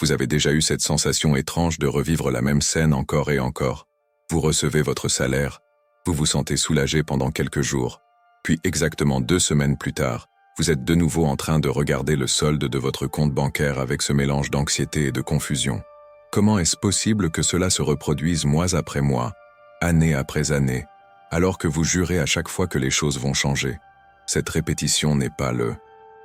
Vous avez déjà eu cette sensation étrange de revivre la même scène encore et encore. Vous recevez votre salaire, vous vous sentez soulagé pendant quelques jours, puis exactement 2 semaines plus tard, vous êtes de nouveau en train de regarder le solde de votre compte bancaire avec ce mélange d'anxiété et de confusion. Comment est-ce possible que cela se reproduise mois après mois, année après année, alors que vous jurez à chaque fois que les choses vont changer? Cette répétition n'est pas le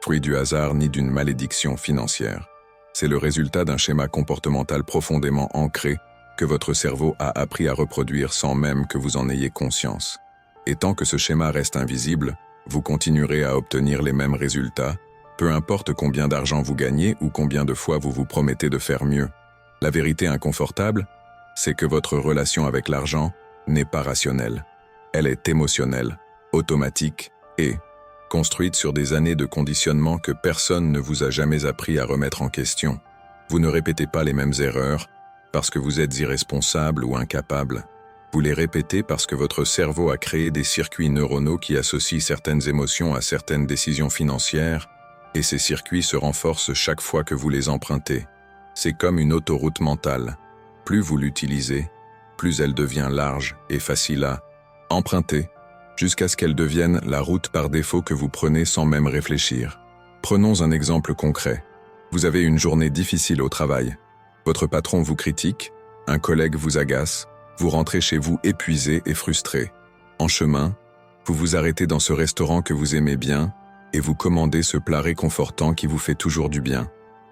fruit du hasard ni d'une malédiction financière. C'est le résultat d'un schéma comportemental profondément ancré que votre cerveau a appris à reproduire sans même que vous en ayez conscience. Et tant que ce schéma reste invisible, vous continuerez à obtenir les mêmes résultats, peu importe combien d'argent vous gagnez ou combien de fois vous vous promettez de faire mieux. La vérité inconfortable, c'est que votre relation avec l'argent n'est pas rationnelle. Elle est émotionnelle, automatique et construite sur des années de conditionnement que personne ne vous a jamais appris à remettre en question. Vous ne répétez pas les mêmes erreurs parce que vous êtes irresponsable ou incapable. Vous les répétez parce que votre cerveau a créé des circuits neuronaux qui associent certaines émotions à certaines décisions financières, et ces circuits se renforcent chaque fois que vous les empruntez. C'est comme une autoroute mentale. Plus vous l'utilisez, plus elle devient large et facile à emprunter, jusqu'à ce qu'elle devienne la route par défaut que vous prenez sans même réfléchir. Prenons un exemple concret. Vous avez une journée difficile au travail. Votre patron vous critique, un collègue vous agace, vous rentrez chez vous épuisé et frustré. En chemin, vous vous arrêtez dans ce restaurant que vous aimez bien et vous commandez ce plat réconfortant qui vous fait toujours du bien.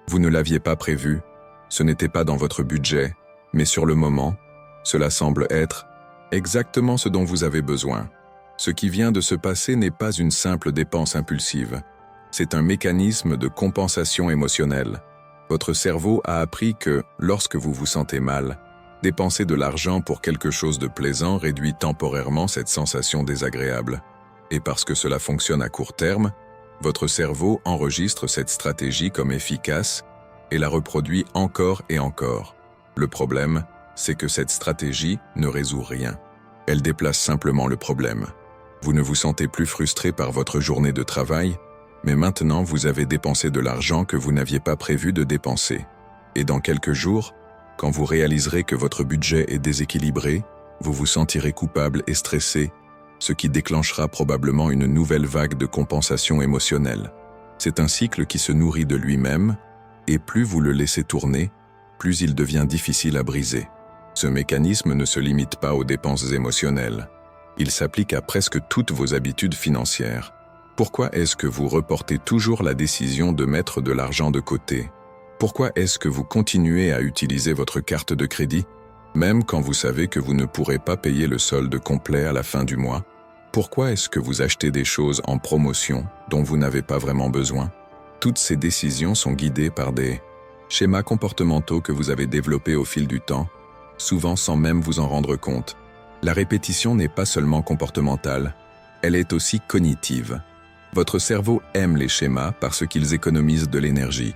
Vous ne l'aviez pas prévu, ce n'était pas dans votre budget, mais sur le moment, cela semble être exactement ce dont vous avez besoin. Ce qui vient de se passer n'est pas une simple dépense impulsive. C'est un mécanisme de compensation émotionnelle. Votre cerveau a appris que, lorsque vous vous sentez mal, dépenser de l'argent pour quelque chose de plaisant réduit temporairement cette sensation désagréable. Et parce que cela fonctionne à court terme, votre cerveau enregistre cette stratégie comme efficace et la reproduit encore et encore. Le problème, c'est que cette stratégie ne résout rien. Elle déplace simplement le problème. Vous ne vous sentez plus frustré par votre journée de travail, mais maintenant vous avez dépensé de l'argent que vous n'aviez pas prévu de dépenser. Et dans quelques jours, quand vous réaliserez que votre budget est déséquilibré, vous vous sentirez coupable et stressé, ce qui déclenchera probablement une nouvelle vague de compensation émotionnelle. C'est un cycle qui se nourrit de lui-même, et plus vous le laissez tourner, plus il devient difficile à briser. Ce mécanisme ne se limite pas aux dépenses émotionnelles. Il s'applique à presque toutes vos habitudes financières. Pourquoi est-ce que vous reportez toujours la décision de mettre de l'argent de côté? Pourquoi est-ce que vous continuez à utiliser votre carte de crédit, même quand vous savez que vous ne pourrez pas payer le solde complet à la fin du mois? Pourquoi est-ce que vous achetez des choses en promotion dont vous n'avez pas vraiment besoin? Toutes ces décisions sont guidées par des schémas comportementaux que vous avez développés au fil du temps, souvent sans même vous en rendre compte. La répétition n'est pas seulement comportementale, elle est aussi cognitive. Votre cerveau aime les schémas parce qu'ils économisent de l'énergie.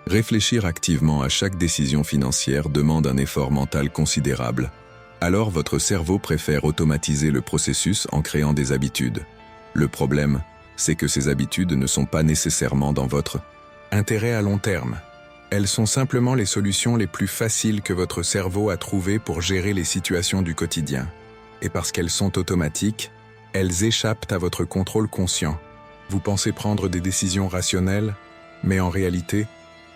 Réfléchir activement à chaque décision financière demande un effort mental considérable. Alors votre cerveau préfère automatiser le processus en créant des habitudes. Le problème, c'est que ces habitudes ne sont pas nécessairement dans votre intérêt à long terme. Elles sont simplement les solutions les plus faciles que votre cerveau a trouvées pour gérer les situations du quotidien. Et parce qu'elles sont automatiques, elles échappent à votre contrôle conscient. Vous pensez prendre des décisions rationnelles, mais en réalité,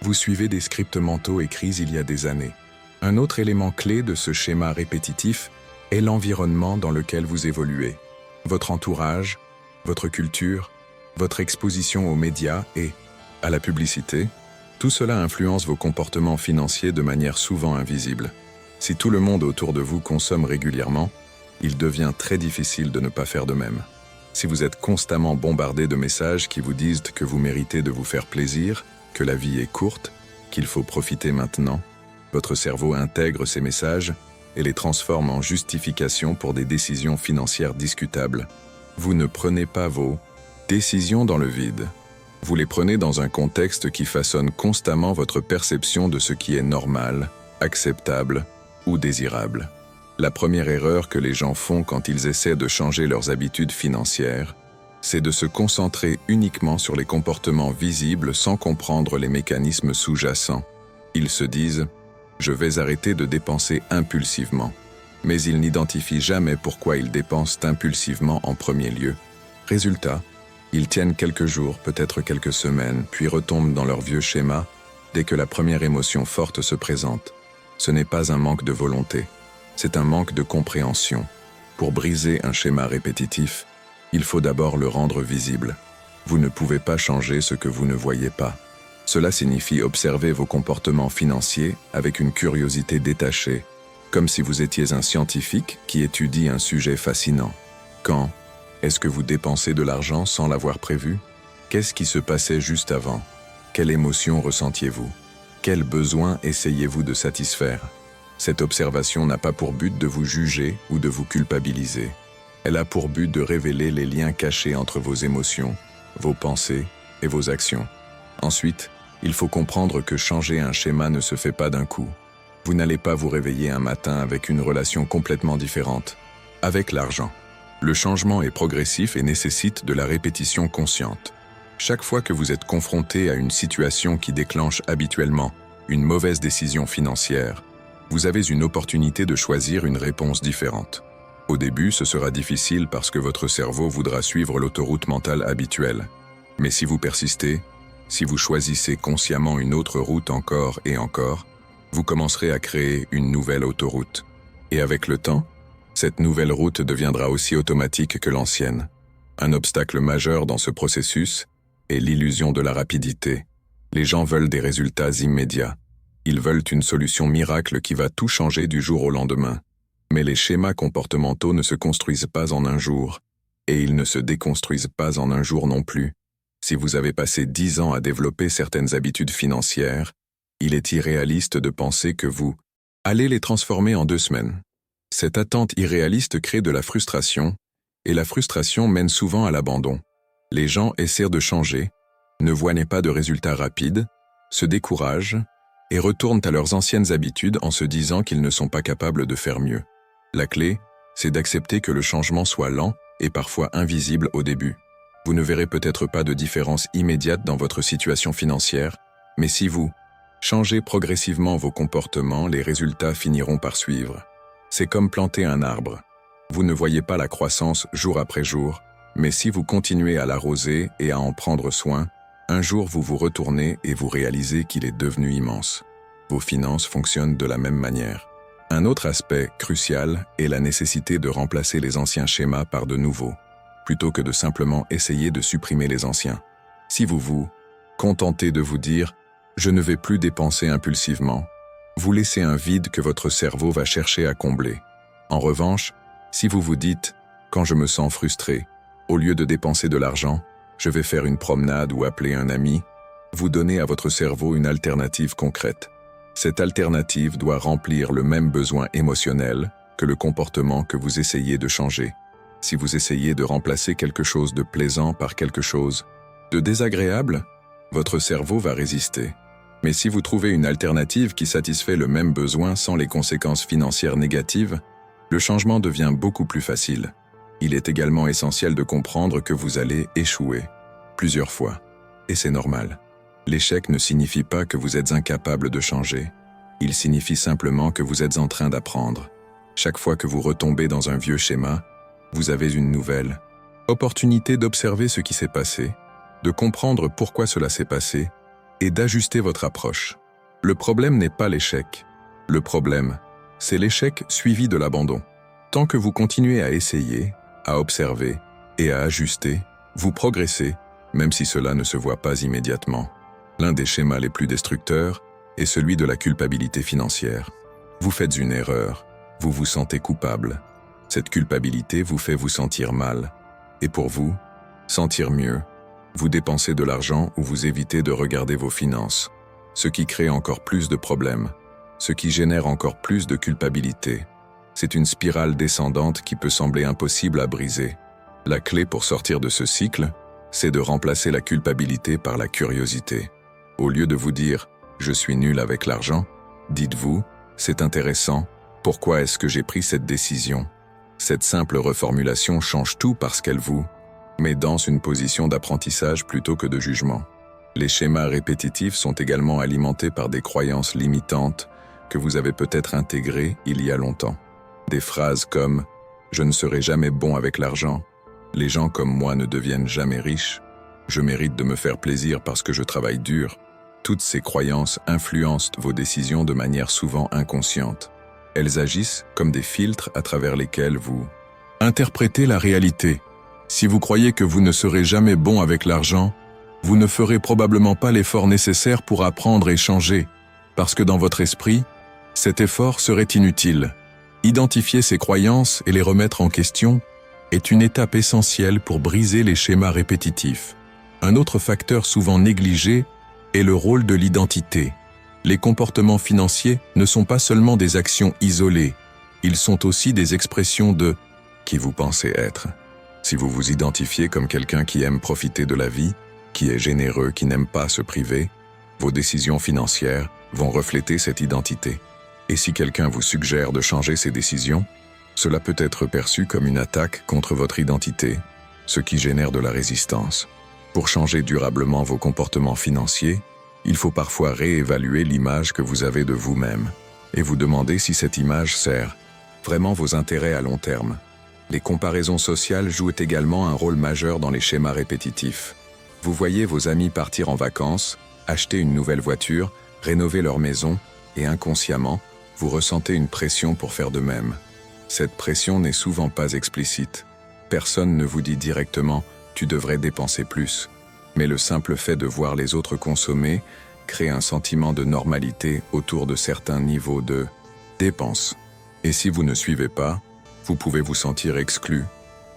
vous suivez des scripts mentaux écrits il y a des années. Un autre élément clé de ce schéma répétitif est l'environnement dans lequel vous évoluez. Votre entourage, votre culture, votre exposition aux médias et à la publicité, tout cela influence vos comportements financiers de manière souvent invisible. Si tout le monde autour de vous consomme régulièrement, il devient très difficile de ne pas faire de même. Si vous êtes constamment bombardé de messages qui vous disent que vous méritez de vous faire plaisir, que la vie est courte, qu'il faut profiter maintenant, votre cerveau intègre ces messages et les transforme en justification pour des décisions financières discutables. Vous ne prenez pas vos décisions dans le vide. Vous les prenez dans un contexte qui façonne constamment votre perception de ce qui est normal, acceptable ou désirable. La première erreur que les gens font quand ils essaient de changer leurs habitudes financières, c'est de se concentrer uniquement sur les comportements visibles sans comprendre les mécanismes sous-jacents. Ils se disent « Je vais arrêter de dépenser impulsivement ». Mais ils n'identifient jamais pourquoi ils dépensent impulsivement en premier lieu. Résultat, ils tiennent quelques jours, peut-être quelques semaines, puis retombent dans leur vieux schéma dès que la première émotion forte se présente. Ce n'est pas un manque de volonté, c'est un manque de compréhension. Pour briser un schéma répétitif, il faut d'abord le rendre visible. Vous ne pouvez pas changer ce que vous ne voyez pas. Cela signifie observer vos comportements financiers avec une curiosité détachée, comme si vous étiez un scientifique qui étudie un sujet fascinant. Quand est-ce que vous dépensez de l'argent sans l'avoir prévu? Qu'est-ce qui se passait juste avant? Quelle émotion ressentiez-vous? Quel besoin essayez-vous de satisfaire? Cette observation n'a pas pour but de vous juger ou de vous culpabiliser. Elle a pour but de révéler les liens cachés entre vos émotions, vos pensées et vos actions. Ensuite, il faut comprendre que changer un schéma ne se fait pas d'un coup. Vous n'allez pas vous réveiller un matin avec une relation complètement différente avec l'argent. Le changement est progressif et nécessite de la répétition consciente. Chaque fois que vous êtes confronté à une situation qui déclenche habituellement une mauvaise décision financière, vous avez une opportunité de choisir une réponse différente. Au début, ce sera difficile parce que votre cerveau voudra suivre l'autoroute mentale habituelle. Mais si vous persistez, si vous choisissez consciemment une autre route encore et encore, vous commencerez à créer une nouvelle autoroute. Et avec le temps, cette nouvelle route deviendra aussi automatique que l'ancienne. Un obstacle majeur dans ce processus est l'illusion de la rapidité. Les gens veulent des résultats immédiats. Ils veulent une solution miracle qui va tout changer du jour au lendemain. Mais les schémas comportementaux ne se construisent pas en un jour, et ils ne se déconstruisent pas en un jour non plus. Si vous avez passé 10 ans à développer certaines habitudes financières, il est irréaliste de penser que vous allez les transformer en 2 semaines. Cette attente irréaliste crée de la frustration, et la frustration mène souvent à l'abandon. Les gens essaient de changer, ne voient pas de résultats rapides, se découragent et retournent à leurs anciennes habitudes en se disant qu'ils ne sont pas capables de faire mieux. La clé, c'est d'accepter que le changement soit lent et parfois invisible au début. Vous ne verrez peut-être pas de différence immédiate dans votre situation financière, mais si vous changez progressivement vos comportements, les résultats finiront par suivre. C'est comme planter un arbre. Vous ne voyez pas la croissance jour après jour, mais si vous continuez à l'arroser et à en prendre soin, un jour vous vous retournez et vous réalisez qu'il est devenu immense. Vos finances fonctionnent de la même manière. Un autre aspect crucial est la nécessité de remplacer les anciens schémas par de nouveaux, plutôt que de simplement essayer de supprimer les anciens. Si vous vous contentez de vous dire « je ne vais plus dépenser impulsivement », vous laissez un vide que votre cerveau va chercher à combler. En revanche, si vous vous dites « quand je me sens frustré », au lieu de dépenser de l'argent, je vais faire une promenade ou appeler un ami, vous donnez à votre cerveau une alternative concrète. Cette alternative doit remplir le même besoin émotionnel que le comportement que vous essayez de changer. Si vous essayez de remplacer quelque chose de plaisant par quelque chose de désagréable, votre cerveau va résister. Mais si vous trouvez une alternative qui satisfait le même besoin sans les conséquences financières négatives, le changement devient beaucoup plus facile. Il est également essentiel de comprendre que vous allez échouer plusieurs fois. Et c'est normal. L'échec ne signifie pas que vous êtes incapable de changer. Il signifie simplement que vous êtes en train d'apprendre. Chaque fois que vous retombez dans un vieux schéma, vous avez une nouvelle opportunité d'observer ce qui s'est passé, de comprendre pourquoi cela s'est passé et d'ajuster votre approche. Le problème n'est pas l'échec. Le problème, c'est l'échec suivi de l'abandon. Tant que vous continuez à essayer, à observer et à ajuster, vous progressez, même si cela ne se voit pas immédiatement. L'un des schémas les plus destructeurs est celui de la culpabilité financière. Vous faites une erreur, vous vous sentez coupable. Cette culpabilité vous fait vous sentir mal. Et pour vous, sentir mieux, vous dépensez de l'argent ou vous évitez de regarder vos finances, ce qui crée encore plus de problèmes, ce qui génère encore plus de culpabilité. C'est une spirale descendante qui peut sembler impossible à briser. La clé pour sortir de ce cycle, c'est de remplacer la culpabilité par la curiosité. Au lieu de vous dire « je suis nul avec l'argent », dites-vous « c'est intéressant, pourquoi est-ce que j'ai pris cette décision ?» Cette simple reformulation change tout parce qu'elle vous met dans une position d'apprentissage plutôt que de jugement. Les schémas répétitifs sont également alimentés par des croyances limitantes que vous avez peut-être intégrées il y a longtemps. Des phrases comme « Je ne serai jamais bon avec l'argent »,« Les gens comme moi ne deviennent jamais riches »,« Je mérite de me faire plaisir parce que je travaille dur ». Toutes ces croyances influencent vos décisions de manière souvent inconsciente. Elles agissent comme des filtres à travers lesquels vous interprétez la réalité. Si vous croyez que vous ne serez jamais bon avec l'argent, vous ne ferez probablement pas l'effort nécessaire pour apprendre et changer, parce que dans votre esprit, cet effort serait inutile. Identifier ces croyances et les remettre en question est une étape essentielle pour briser les schémas répétitifs. Un autre facteur souvent négligé est le rôle de l'identité. Les comportements financiers ne sont pas seulement des actions isolées, ils sont aussi des expressions de qui vous pensez être. Si vous vous identifiez comme quelqu'un qui aime profiter de la vie, qui est généreux, qui n'aime pas se priver, vos décisions financières vont refléter cette identité. Et si quelqu'un vous suggère de changer ces décisions, cela peut être perçu comme une attaque contre votre identité, ce qui génère de la résistance. Pour changer durablement vos comportements financiers, il faut parfois réévaluer l'image que vous avez de vous-même et vous demander si cette image sert vraiment vos intérêts à long terme. Les comparaisons sociales jouent également un rôle majeur dans les schémas répétitifs. Vous voyez vos amis partir en vacances, acheter une nouvelle voiture, rénover leur maison, et inconsciemment, vous ressentez une pression pour faire de même. Cette pression n'est souvent pas explicite. Personne ne vous dit directement « tu devrais dépenser plus ». Mais le simple fait de voir les autres consommer crée un sentiment de normalité autour de certains niveaux de dépenses. Et si vous ne suivez pas, vous pouvez vous sentir exclu,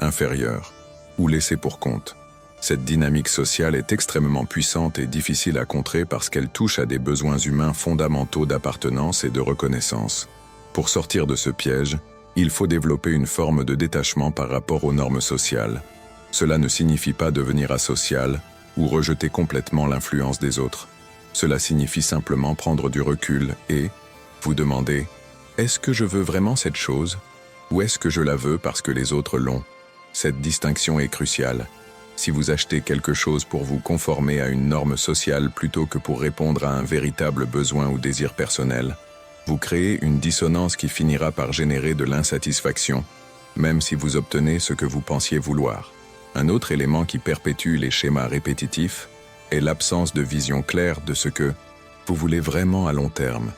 inférieur ou laissé pour compte. Cette dynamique sociale est extrêmement puissante et difficile à contrer parce qu'elle touche à des besoins humains fondamentaux d'appartenance et de reconnaissance. Pour sortir de ce piège, il faut développer une forme de détachement par rapport aux normes sociales. Cela ne signifie pas devenir asocial ou rejeter complètement l'influence des autres. Cela signifie simplement prendre du recul et vous demander « Est-ce que je veux vraiment cette chose ? Ou est-ce que je la veux parce que les autres l'ont ?» Cette distinction est cruciale. Si vous achetez quelque chose pour vous conformer à une norme sociale plutôt que pour répondre à un véritable besoin ou désir personnel, vous créez une dissonance qui finira par générer de l'insatisfaction, même si vous obtenez ce que vous pensiez vouloir. Un autre élément qui perpétue les schémas répétitifs est l'absence de vision claire de ce que vous voulez vraiment à long terme.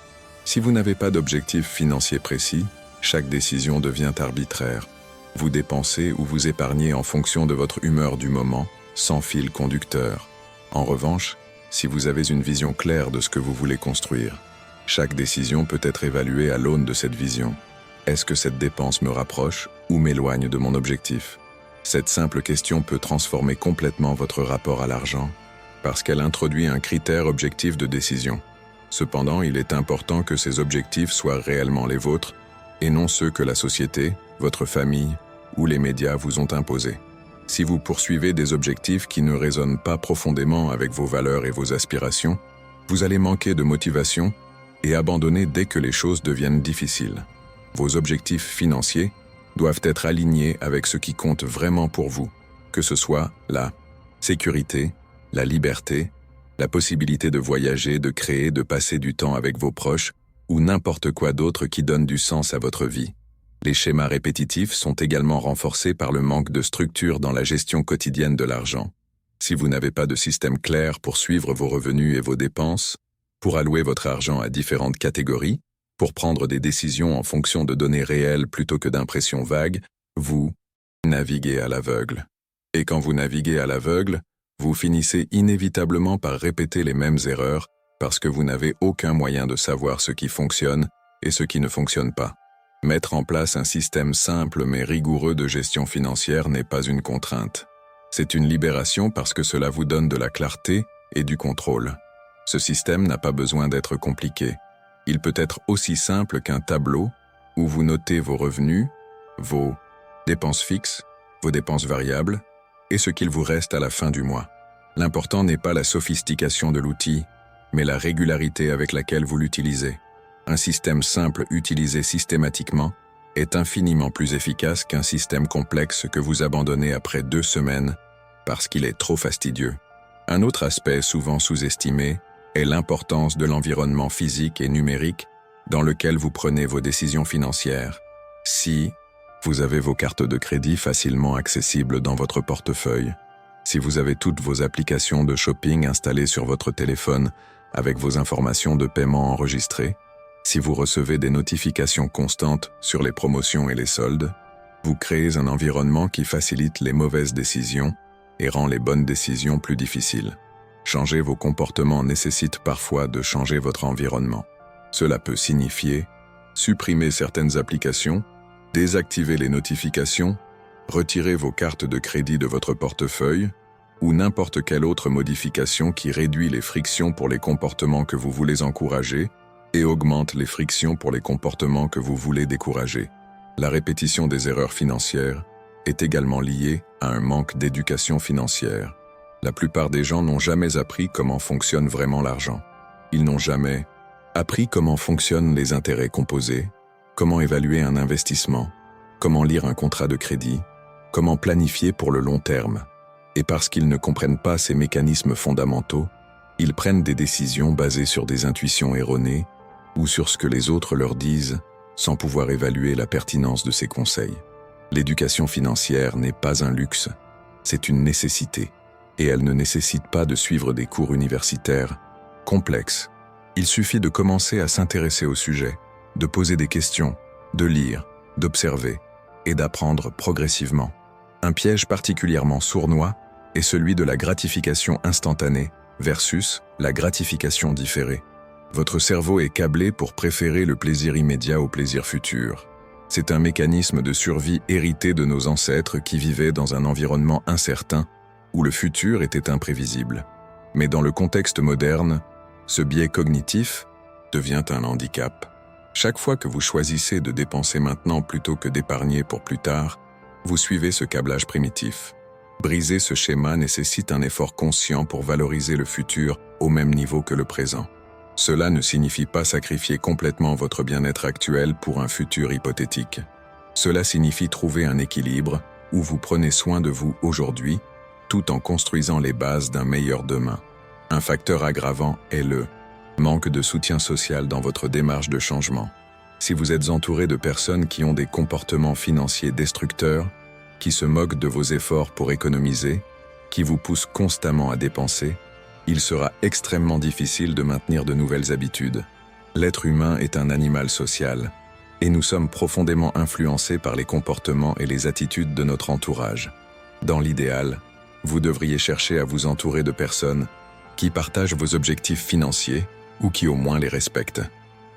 Si vous n'avez pas d'objectif financier précis, chaque décision devient arbitraire. Vous dépensez ou vous épargnez en fonction de votre humeur du moment, sans fil conducteur. En revanche, si vous avez une vision claire de ce que vous voulez construire, chaque décision peut être évaluée à l'aune de cette vision. Est-ce que cette dépense me rapproche ou m'éloigne de mon objectif ? Cette simple question peut transformer complètement votre rapport à l'argent, parce qu'elle introduit un critère objectif de décision. Cependant, il est important que ces objectifs soient réellement les vôtres, et non ceux que la société, votre famille ou les médias vous ont imposés. Si vous poursuivez des objectifs qui ne résonnent pas profondément avec vos valeurs et vos aspirations, vous allez manquer de motivation et abandonner dès que les choses deviennent difficiles. Vos objectifs financiers doivent être alignés avec ce qui compte vraiment pour vous, que ce soit la sécurité, la liberté, la possibilité de voyager, de créer, de passer du temps avec vos proches, ou n'importe quoi d'autre qui donne du sens à votre vie. Les schémas répétitifs sont également renforcés par le manque de structure dans la gestion quotidienne de l'argent. Si vous n'avez pas de système clair pour suivre vos revenus et vos dépenses, pour allouer votre argent à différentes catégories, pour prendre des décisions en fonction de données réelles plutôt que d'impressions vagues, vous naviguez à l'aveugle. Et quand vous naviguez à l'aveugle, vous finissez inévitablement par répéter les mêmes erreurs parce que vous n'avez aucun moyen de savoir ce qui fonctionne et ce qui ne fonctionne pas. Mettre en place un système simple mais rigoureux de gestion financière n'est pas une contrainte. C'est une libération parce que cela vous donne de la clarté et du contrôle. Ce système n'a pas besoin d'être compliqué. Il peut être aussi simple qu'un tableau où vous notez vos revenus, vos dépenses fixes, vos dépenses variables et ce qu'il vous reste à la fin du mois. L'important n'est pas la sophistication de l'outil, mais la régularité avec laquelle vous l'utilisez. Un système simple utilisé systématiquement est infiniment plus efficace qu'un système complexe que vous abandonnez après 2 semaines parce qu'il est trop fastidieux. Un autre aspect souvent sous-estimé est l'importance de l'environnement physique et numérique dans lequel vous prenez vos décisions financières. Si vous avez vos cartes de crédit facilement accessibles dans votre portefeuille, si vous avez toutes vos applications de shopping installées sur votre téléphone avec vos informations de paiement enregistrées, si vous recevez des notifications constantes sur les promotions et les soldes, vous créez un environnement qui facilite les mauvaises décisions et rend les bonnes décisions plus difficiles. Changer vos comportements nécessite parfois de changer votre environnement. Cela peut signifier supprimer certaines applications, désactiver les notifications, retirer vos cartes de crédit de votre portefeuille ou n'importe quelle autre modification qui réduit les frictions pour les comportements que vous voulez encourager et augmente les frictions pour les comportements que vous voulez décourager. La répétition des erreurs financières est également liée à un manque d'éducation financière. La plupart des gens n'ont jamais appris comment fonctionne vraiment l'argent. Ils n'ont jamais appris comment fonctionnent les intérêts composés, comment évaluer un investissement, comment lire un contrat de crédit, comment planifier pour le long terme. Et parce qu'ils ne comprennent pas ces mécanismes fondamentaux, ils prennent des décisions basées sur des intuitions erronées ou sur ce que les autres leur disent sans pouvoir évaluer la pertinence de ces conseils. L'éducation financière n'est pas un luxe, c'est une nécessité, et elle ne nécessite pas de suivre des cours universitaires complexes. Il suffit de commencer à s'intéresser au sujet, de poser des questions, de lire, d'observer et d'apprendre progressivement. Un piège particulièrement sournois est celui de la gratification instantanée versus la gratification différée. Votre cerveau est câblé pour préférer le plaisir immédiat au plaisir futur. C'est un mécanisme de survie hérité de nos ancêtres qui vivaient dans un environnement incertain où le futur était imprévisible. Mais dans le contexte moderne, ce biais cognitif devient un handicap. Chaque fois que vous choisissez de dépenser maintenant plutôt que d'épargner pour plus tard, vous suivez ce câblage primitif. Briser ce schéma nécessite un effort conscient pour valoriser le futur au même niveau que le présent. Cela ne signifie pas sacrifier complètement votre bien-être actuel pour un futur hypothétique. Cela signifie trouver un équilibre où vous prenez soin de vous aujourd'hui, tout en construisant les bases d'un meilleur demain. Un facteur aggravant est le manque de soutien social dans votre démarche de changement. Si vous êtes entouré de personnes qui ont des comportements financiers destructeurs, qui se moquent de vos efforts pour économiser, qui vous poussent constamment à dépenser, il sera extrêmement difficile de maintenir de nouvelles habitudes. L'être humain est un animal social, et nous sommes profondément influencés par les comportements et les attitudes de notre entourage. Dans l'idéal, vous devriez chercher à vous entourer de personnes qui partagent vos objectifs financiers ou qui au moins les respectent.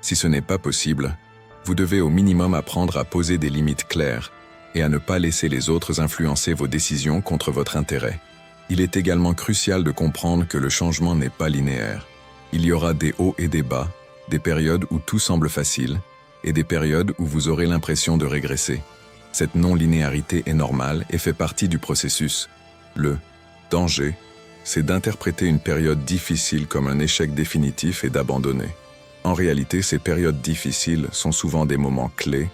Si ce n'est pas possible, vous devez au minimum apprendre à poser des limites claires et à ne pas laisser les autres influencer vos décisions contre votre intérêt. Il est également crucial de comprendre que le changement n'est pas linéaire. Il y aura des hauts et des bas, des périodes où tout semble facile, et des périodes où vous aurez l'impression de régresser. Cette non-linéarité est normale et fait partie du processus. Le danger, c'est d'interpréter une période difficile comme un échec définitif et d'abandonner. En réalité, ces périodes difficiles sont souvent des moments clés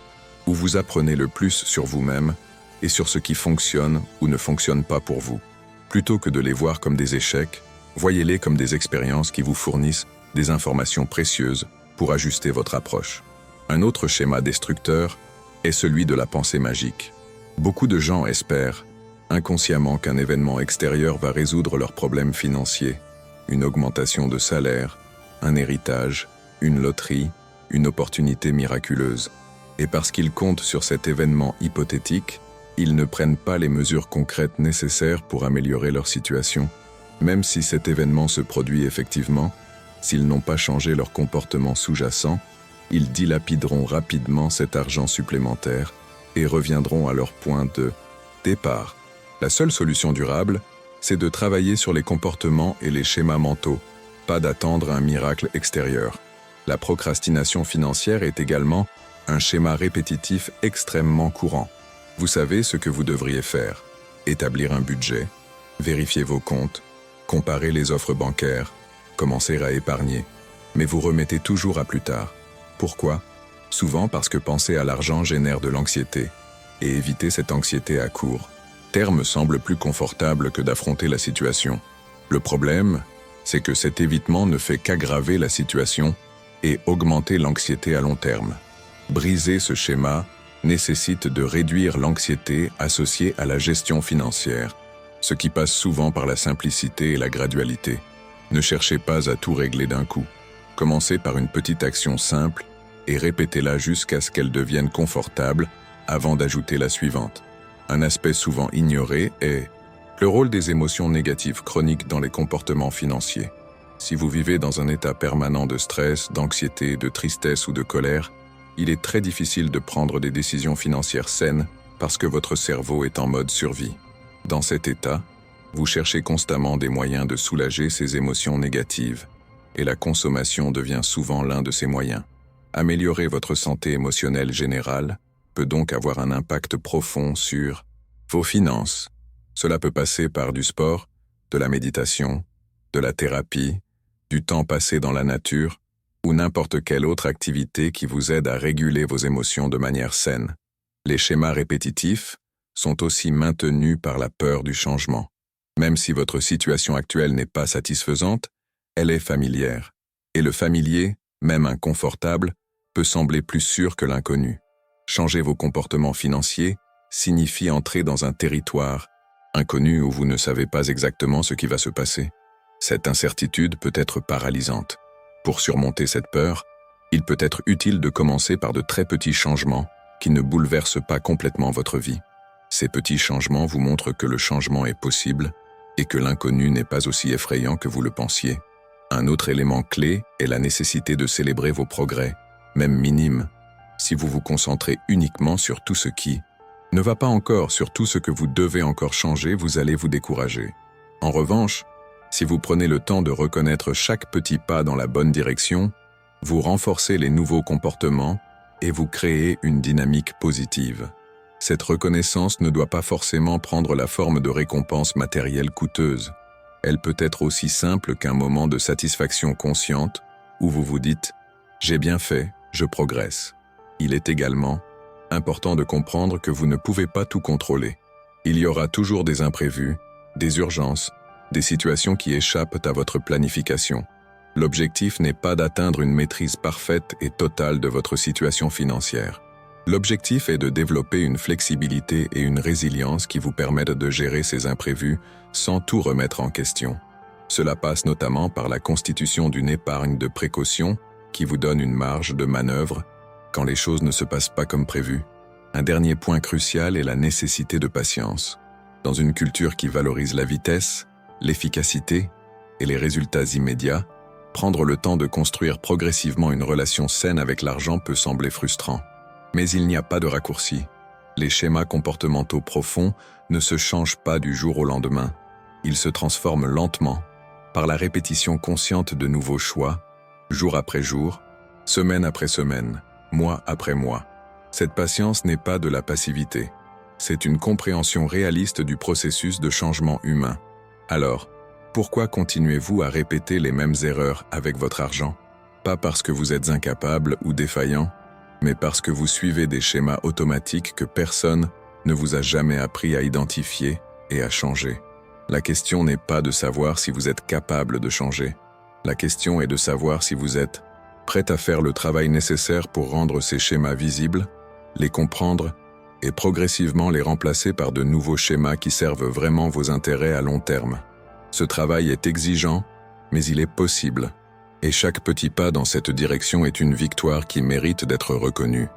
où vous apprenez le plus sur vous-même et sur ce qui fonctionne ou ne fonctionne pas pour vous. Plutôt que de les voir comme des échecs, voyez-les comme des expériences qui vous fournissent des informations précieuses pour ajuster votre approche. Un autre schéma destructeur est celui de la pensée magique. Beaucoup de gens espèrent, inconsciemment, qu'un événement extérieur va résoudre leurs problèmes financiers, une augmentation de salaire, un héritage, une loterie, une opportunité miraculeuse. Et parce qu'ils comptent sur cet événement hypothétique, ils ne prennent pas les mesures concrètes nécessaires pour améliorer leur situation. Même si cet événement se produit effectivement, s'ils n'ont pas changé leur comportement sous-jacent, ils dilapideront rapidement cet argent supplémentaire et reviendront à leur point de départ. La seule solution durable, c'est de travailler sur les comportements et les schémas mentaux, pas d'attendre un miracle extérieur. La procrastination financière est également un schéma répétitif extrêmement courant. Vous savez ce que vous devriez faire: établir un budget, vérifier vos comptes, comparer les offres bancaires, commencer à épargner. Mais vous remettez toujours à plus tard. Pourquoi? Souvent parce que penser à l'argent génère de l'anxiété, et éviter cette anxiété à court terme semble plus confortable que d'affronter la situation. Le problème, c'est que cet évitement ne fait qu'aggraver la situation et augmenter l'anxiété à long terme. Briser ce schéma nécessite de réduire l'anxiété associée à la gestion financière, ce qui passe souvent par la simplicité et la gradualité. Ne cherchez pas à tout régler d'un coup. Commencez par une petite action simple et répétez-la jusqu'à ce qu'elle devienne confortable avant d'ajouter la suivante. Un aspect souvent ignoré est le rôle des émotions négatives chroniques dans les comportements financiers. Si vous vivez dans un état permanent de stress, d'anxiété, de tristesse ou de colère, il est très difficile de prendre des décisions financières saines parce que votre cerveau est en mode survie. Dans cet état, vous cherchez constamment des moyens de soulager ces émotions négatives, et la consommation devient souvent l'un de ces moyens. Améliorer votre santé émotionnelle générale peut donc avoir un impact profond sur vos finances. Cela peut passer par du sport, de la méditation, de la thérapie, du temps passé dans la nature, ou n'importe quelle autre activité qui vous aide à réguler vos émotions de manière saine. Les schémas répétitifs sont aussi maintenus par la peur du changement. Même si votre situation actuelle n'est pas satisfaisante, elle est familière. Et le familier, même inconfortable, peut sembler plus sûr que l'inconnu. Changer vos comportements financiers signifie entrer dans un territoire inconnu où vous ne savez pas exactement ce qui va se passer. Cette incertitude peut être paralysante. Pour surmonter cette peur, il peut être utile de commencer par de très petits changements qui ne bouleversent pas complètement votre vie. Ces petits changements vous montrent que le changement est possible et que l'inconnu n'est pas aussi effrayant que vous le pensiez. Un autre élément clé est la nécessité de célébrer vos progrès, même minimes. Si vous vous concentrez uniquement sur tout ce qui ne va pas encore, sur tout ce que vous devez encore changer, vous allez vous décourager. En revanche, si vous prenez le temps de reconnaître chaque petit pas dans la bonne direction, vous renforcez les nouveaux comportements et vous créez une dynamique positive. Cette reconnaissance ne doit pas forcément prendre la forme de récompenses matérielles coûteuses. Elle peut être aussi simple qu'un moment de satisfaction consciente où vous vous dites « J'ai bien fait, je progresse ». Il est également important de comprendre que vous ne pouvez pas tout contrôler. Il y aura toujours des imprévus, des urgences, des situations qui échappent à votre planification. L'objectif n'est pas d'atteindre une maîtrise parfaite et totale de votre situation financière. L'objectif est de développer une flexibilité et une résilience qui vous permettent de gérer ces imprévus sans tout remettre en question. Cela passe notamment par la constitution d'une épargne de précaution qui vous donne une marge de manœuvre quand les choses ne se passent pas comme prévu. Un dernier point crucial est la nécessité de patience. Dans une culture qui valorise la vitesse, l'efficacité et les résultats immédiats, prendre le temps de construire progressivement une relation saine avec l'argent peut sembler frustrant. Mais il n'y a pas de raccourci. Les schémas comportementaux profonds ne se changent pas du jour au lendemain. Ils se transforment lentement, par la répétition consciente de nouveaux choix, jour après jour, semaine après semaine, mois après mois. Cette patience n'est pas de la passivité. C'est une compréhension réaliste du processus de changement humain. Alors, pourquoi continuez-vous à répéter les mêmes erreurs avec votre argent? Pas parce que vous êtes incapable ou défaillant, mais parce que vous suivez des schémas automatiques que personne ne vous a jamais appris à identifier et à changer. La question n'est pas de savoir si vous êtes capable de changer. La question est de savoir si vous êtes prêt à faire le travail nécessaire pour rendre ces schémas visibles, les comprendre et progressivement les remplacer par de nouveaux schémas qui servent vraiment vos intérêts à long terme. Ce travail est exigeant, mais il est possible. Et chaque petit pas dans cette direction est une victoire qui mérite d'être reconnue.